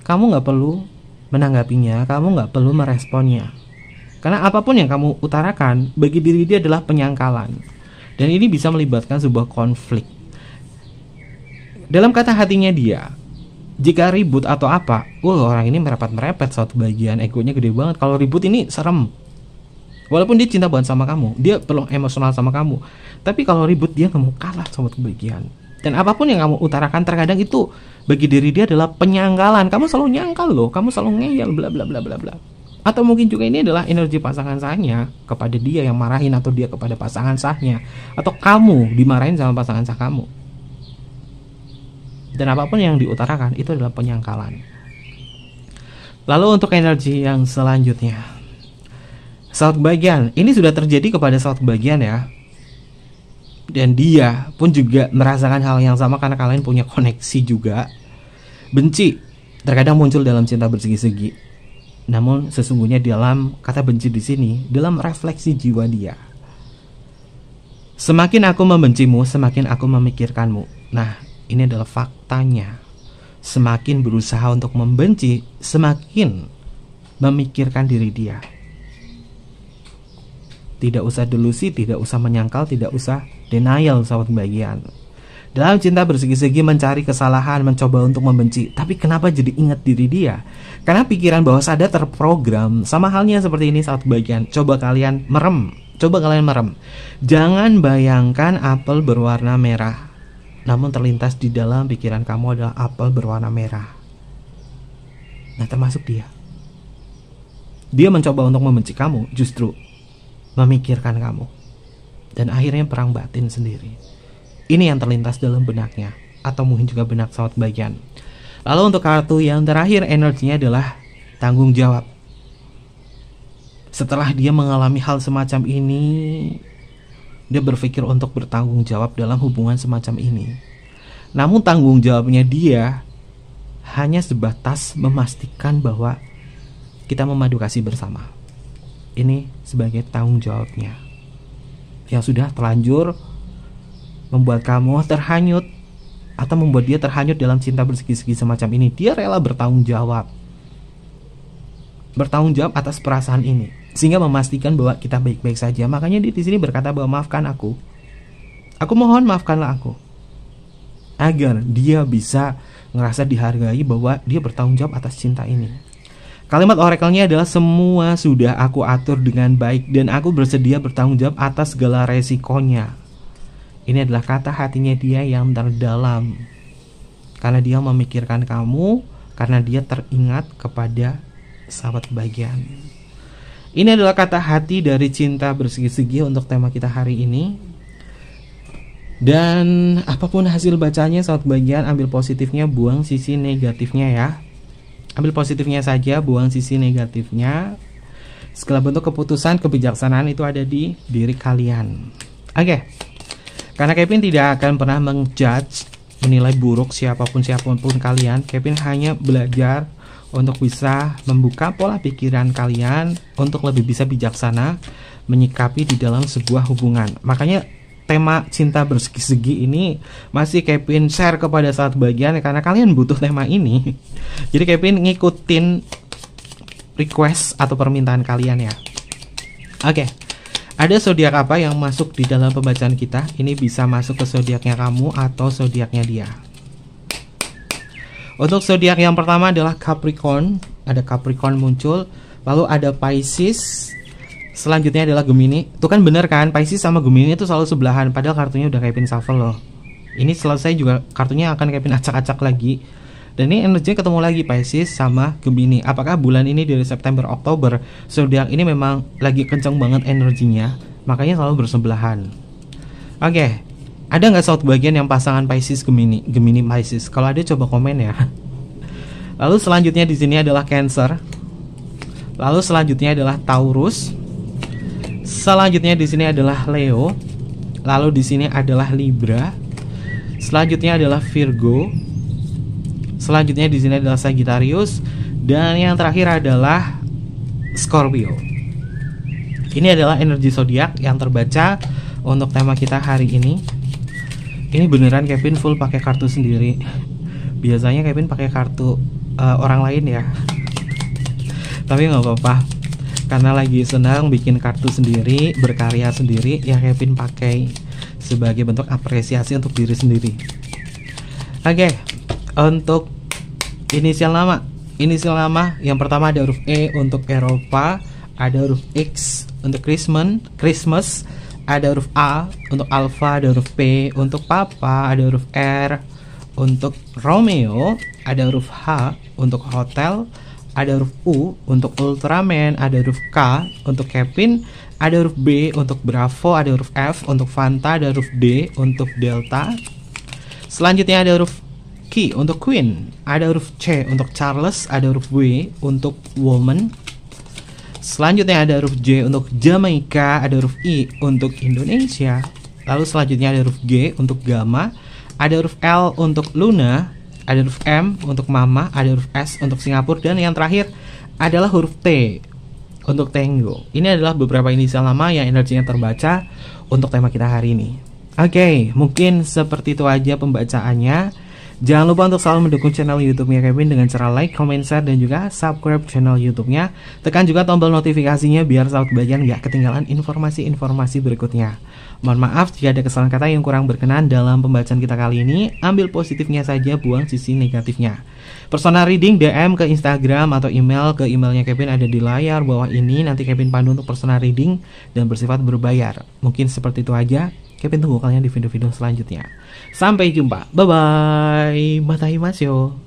kamu nggak perlu menanggapinya, kamu nggak perlu meresponnya. Karena apapun yang kamu utarakan bagi diri dia adalah penyangkalan, dan ini bisa melibatkan sebuah konflik. Dalam kata hatinya dia, jika ribut atau apa, orang ini merepet-merepet saat kebahagiaan, egonya gede banget. Kalau ribut ini serem. Walaupun dia cinta banget sama kamu, dia perlu emosional sama kamu, tapi kalau ribut dia nggak mau kalah sama kebahagiaan. Dan apapun yang kamu utarakan terkadang itu bagi diri dia adalah penyangkalan. Kamu selalu nyangkal loh, kamu selalu ngeyel bla bla bla bla bla. Atau mungkin juga ini adalah energi pasangan sahnya kepada dia yang marahin, atau dia kepada pasangan sahnya, atau kamu dimarahin sama pasangan sah kamu. Dan apapun yang diutarakan itu adalah penyangkalan. Lalu untuk energi yang selanjutnya, Sahabat kebahagiaan, ini sudah terjadi kepada sahabat kebahagiaan ya. Dan dia pun juga merasakan hal yang sama karena kalian punya koneksi juga. Benci terkadang muncul dalam cinta bersegi-segi. Namun sesungguhnya dalam kata benci di sini, dalam refleksi jiwa dia. Semakin aku membencimu, semakin aku memikirkanmu. Nah, ini adalah faktanya. Semakin berusaha untuk membenci, semakin memikirkan diri dia. Tidak usah delusi, tidak usah menyangkal, tidak usah denial, sahabat kebahagiaan. Dalam cinta bersegi-segi mencari kesalahan, mencoba untuk membenci. Tapi kenapa jadi ingat diri dia? Karena pikiran bawah sadar terprogram. Sama halnya seperti ini, sahabat kebahagiaan. Coba kalian merem. Jangan bayangkan apel berwarna merah, namun terlintas di dalam pikiran kamu adalah apel berwarna merah. Nah, termasuk dia. Dia mencoba untuk membenci kamu, justru memikirkan kamu. Dan akhirnya perang batin sendiri. Ini yang terlintas dalam benaknya, atau mungkin juga benak sahabat kebahagiaan. Lalu untuk kartu yang terakhir, energinya adalah tanggung jawab. Setelah dia mengalami hal semacam ini, dia berpikir untuk bertanggung jawab dalam hubungan semacam ini. Namun tanggung jawabnya dia hanya sebatas memastikan bahwa kita memadu kasih bersama. Ini sebagai tanggung jawabnya, yang sudah terlanjur membuat kamu terhanyut, atau membuat dia terhanyut dalam cinta bersegi-segi semacam ini. Dia rela bertanggung jawab atas perasaan ini, sehingga memastikan bahwa kita baik-baik saja. Makanya dia di sini berkata bahwa maafkan aku mohon maafkanlah aku, agar dia bisa ngerasa dihargai bahwa dia bertanggung jawab atas cinta ini. Kalimat oracle-nya adalah semua sudah aku atur dengan baik dan aku bersedia bertanggung jawab atas segala resikonya. Ini adalah kata hatinya dia yang terdalam, karena dia memikirkan kamu, karena dia teringat kepada sahabat kebahagiaan. Ini adalah kata hati dari cinta bersegi-segi untuk tema kita hari ini. Dan apapun hasil bacanya, sahabat kebahagiaan, ambil positifnya, buang sisi negatifnya ya. Ambil positifnya saja, buang sisi negatifnya. Segala bentuk keputusan, kebijaksanaan itu ada di diri kalian. Oke. Karena Kevin tidak akan pernah menjudge, menilai buruk siapapun kalian. Kevin hanya belajar untuk bisa membuka pola pikiran kalian untuk lebih bisa bijaksana menyikapi di dalam sebuah hubungan. Makanya tema cinta bersegi-segi ini masih Kevin share kepada sahabat kebahagiaan karena kalian butuh tema ini. Jadi Kevin ngikutin request atau permintaan kalian ya. Oke. Ada zodiak apa yang masuk di dalam pembacaan kita? Ini bisa masuk ke zodiaknya kamu atau zodiaknya dia. Untuk zodiak yang pertama adalah Capricorn. Ada Capricorn muncul. Lalu ada Pisces. Selanjutnya adalah Gemini. Itu kan bener kan, Pisces sama Gemini itu selalu sebelahan. Padahal kartunya udah Kevin shuffle loh. Ini selesai juga kartunya akan Kevin acak-acak lagi. Dan ini energinya ketemu lagi Pisces sama Gemini. Apakah bulan ini dari September Oktober zodiak ini memang lagi kencang banget energinya, makanya selalu bersebelahan. Oke. Ada nggak sahabat bagian yang pasangan Pisces Gemini Pisces? Kalau ada coba komen ya. Lalu selanjutnya di sini adalah Cancer. Lalu selanjutnya adalah Taurus. Selanjutnya di sini adalah Leo. Lalu di sini adalah Libra. Selanjutnya adalah Virgo. Selanjutnya di sini adalah Sagittarius dan yang terakhir adalah Scorpio. Ini adalah energi zodiak yang terbaca untuk tema kita hari ini. Ini beneran Kevin full pakai kartu sendiri. Biasanya Kevin pakai kartu orang lain ya. Tapi nggak apa-apa, karena lagi senang bikin kartu sendiri, berkarya sendiri, ya Kevin pakai sebagai bentuk apresiasi untuk diri sendiri. Oke, untuk inisial nama yang pertama ada huruf E untuk Eropa, ada huruf X untuk Christmas, ada huruf A untuk Alpha, ada huruf P untuk Papa, ada huruf R untuk Romeo, ada huruf H untuk Hotel, ada huruf U untuk Ultraman, ada huruf K untuk Kevin, ada huruf B untuk Bravo, ada huruf F untuk Fanta, ada huruf D untuk Delta. Selanjutnya ada huruf Q untuk Queen, ada huruf C untuk Charles, ada huruf W untuk Woman. Selanjutnya ada huruf J untuk Jamaika, ada huruf I untuk Indonesia. Lalu selanjutnya ada huruf G untuk Gama, ada huruf L untuk Luna, ada huruf M untuk Mama, ada huruf S untuk Singapura, dan yang terakhir adalah huruf T untuk Tango. Ini adalah beberapa inisial nama yang energinya terbaca untuk tema kita hari ini. Oke, mungkin seperti itu aja pembacaannya. Jangan lupa untuk selalu mendukung channel YouTube-nya Kevin dengan cara like, comment, share, dan juga subscribe channel YouTube-nya. Tekan juga tombol notifikasinya biar sahabat kebagian gak ketinggalan informasi-informasi berikutnya. Mohon maaf jika ada kesalahan kata yang kurang berkenan dalam pembacaan kita kali ini. Ambil positifnya saja, buang sisi negatifnya. Personal reading DM ke Instagram atau email ke emailnya Kevin ada di layar bawah ini. Nanti Kevin pandu untuk personal reading dan bersifat berbayar. Mungkin seperti itu aja. Kevin tunggu kalian di video-video selanjutnya. Sampai jumpa. Bye-bye. Matai Masyo.